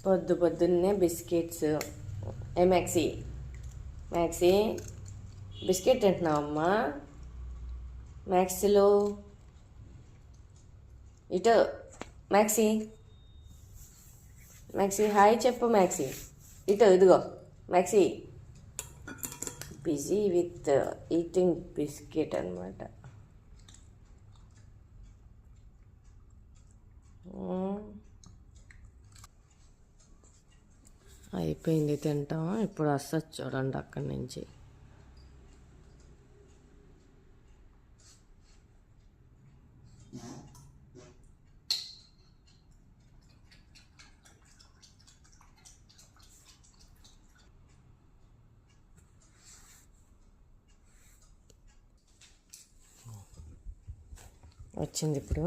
పొద్దున్నే బిస్కెట్స్. ఏ maxi, maxi biscuit తింటున్నావమ్మా? మ్యాక్సీలో ఇటు maxi, maxi hi చెప్పు. మ్యాక్సీ ఇటు, ఇదిగో maxi busy with eating biscuit అనమాట. అయిపోయింది తింటాం. ఇప్పుడు వస్తుంది చూడండి అక్కడి నుంచి. వచ్చింది ఇప్పుడు.